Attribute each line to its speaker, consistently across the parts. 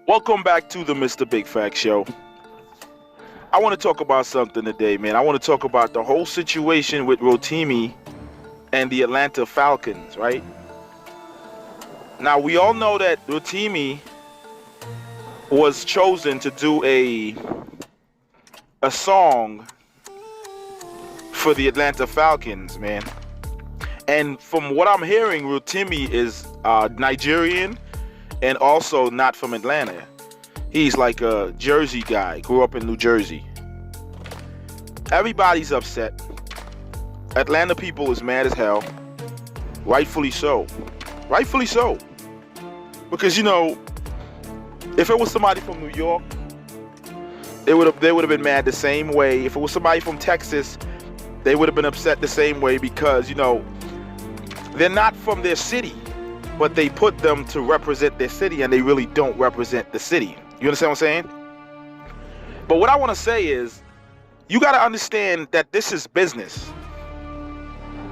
Speaker 1: Welcome back to the Mr. Big Fact Show. I want to talk about something today, man. I want to talk about the whole situation with Rotimi and the Atlanta Falcons, right? Now, we all know that Rotimi was chosen to do a song for the Atlanta Falcons, man. And from what I'm hearing, Rotimi is Nigerian and also not from Atlanta. He's like a Jersey guy, grew up in New Jersey. Everybody's upset. Atlanta people is mad as hell. Rightfully so. Rightfully so. Because, if it was somebody from New York, they would have been mad the same way. If it was somebody from Texas, they would have been upset the same way because, they're not from their city, but they put them to represent their city and they really don't represent the city. You understand what I'm saying? But what I want to say is, you got to understand that this is business.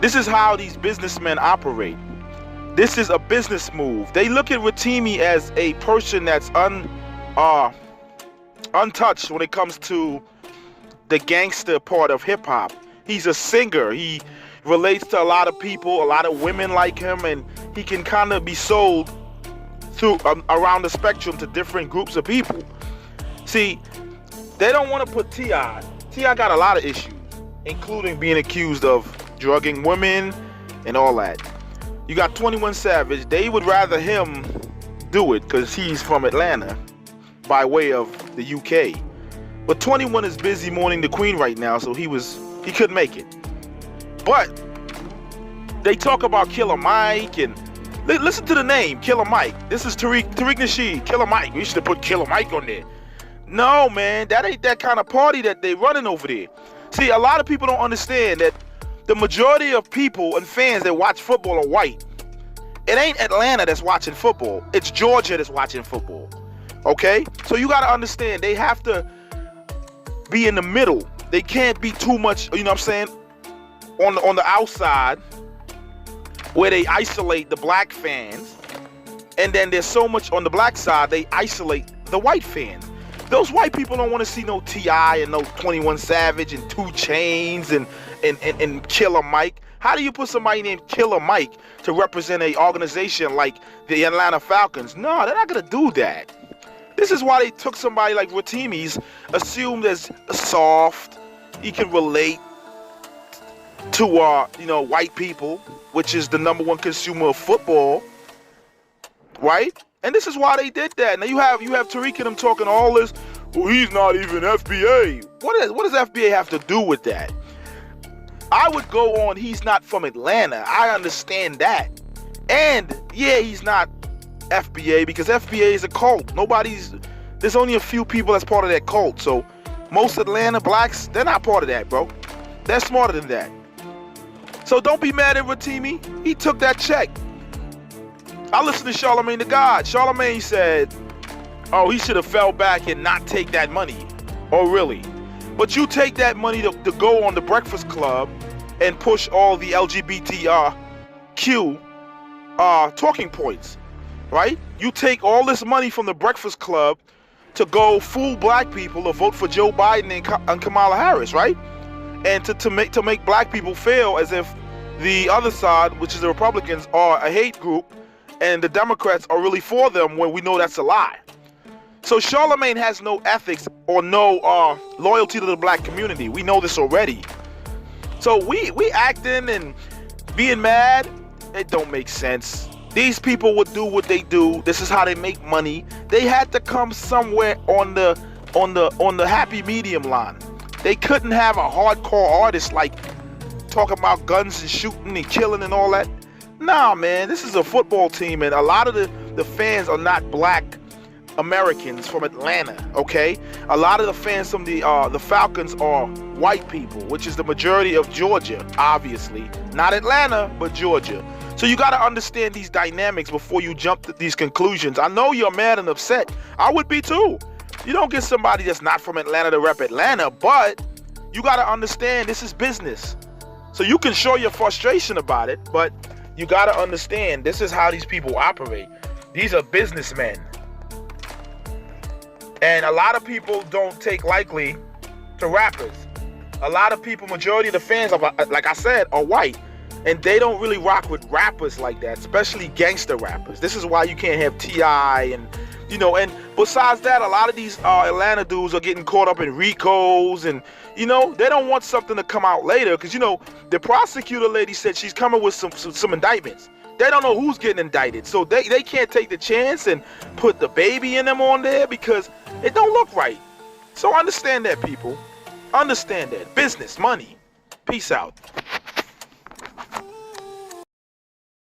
Speaker 1: This is how these businessmen operate. This is a business move. They look at Rotimi as a person that's untouched when it comes to the gangster part of hip hop. He's a singer. He relates to a lot of people, a lot of women like him, and he can kind of be sold through around the spectrum to different groups of people. See, they don't want to put T.I. T.I. got a lot of issues, including being accused of drugging women and all that. You got 21 Savage. They would rather him do it because he's from Atlanta by way of the UK. But 21 is busy mourning the Queen right now, so he couldn't make it. But they talk about Killer Mike and listen to the name, Killer Mike. This is Tariq Nasheed, Killer Mike. We should have put Killer Mike on there. No, man, that ain't that kind of party that they running over there. See, a lot of people don't understand that the majority of people and fans that watch football are white. It ain't Atlanta that's watching football. It's Georgia that's watching football. Okay? So you got to understand, they have to be in the middle. They can't be too much, you know what I'm saying, on the outside where they isolate the black fans, and then there's so much on the black side they isolate the white fans. Those white people don't want to see no T.I. and no 21 Savage and 2 Chainz and Killer Mike. How do you put somebody named Killer Mike to represent an organization like the Atlanta Falcons? No, they're not gonna do that. This is why they took somebody like Rotimi's, assumed as soft, he can relate to white people, which is the number one consumer of football, right? And this is why they did that. Now you have Tariq and him talking all this. Well, he's not even FBA. What does FBA have to do with that? I would go on. He's not from Atlanta. I understand that. And yeah, he's not FBA because FBA is a cult. There's only a few people that's part of that cult. So most Atlanta blacks, they're not part of that, bro. They're smarter than that. So don't be mad at Rotimi. He took that check. I listened to Charlamagne the God. Charlamagne said, oh, he should have fell back and not take that money. Oh, really? But you take that money to go on the Breakfast Club and push all the LGBTQ talking points, right? You take all this money from the Breakfast Club to go fool black people to vote for Joe Biden and Kamala Harris, right? And to make black people feel as if the other side, which is the Republicans, are a hate group and the Democrats are really for them, when we know that's a lie. So Charlamagne has no ethics or no loyalty to the black community. We know this already. So we acting and being mad, it don't make sense. These people would do what they do. This is how they make money. They had to come somewhere on the happy medium line. They couldn't have a hardcore artist like talking about guns and shooting and killing and all that. Nah, man, this is a football team, and a lot of the fans are not black Americans from Atlanta, okay? A lot of the fans from the Falcons are white people, which is the majority of Georgia, obviously. Not Atlanta, but Georgia. So you got to understand these dynamics before you jump to these conclusions. I know you're mad and upset. I would be too. You don't get somebody that's not from Atlanta to rep Atlanta, but you got to understand this is business. So you can show your frustration about it, but you got to understand this is how these people operate. These are businessmen. And a lot of people don't take likely to rappers. A lot of people, majority of the fans, like I said, are white. And they don't really rock with rappers like that, especially gangster rappers. This is why you can't have T.I. and, you know, and besides that, a lot of these Atlanta dudes are getting caught up in RICOs and, you know, they don't want something to come out later because, you know, the prosecutor lady said she's coming with some indictments. They don't know who's getting indicted. So they can't take the chance and put the baby in them on there because it don't look right. So understand that, people. Understand that. Business, money. Peace out.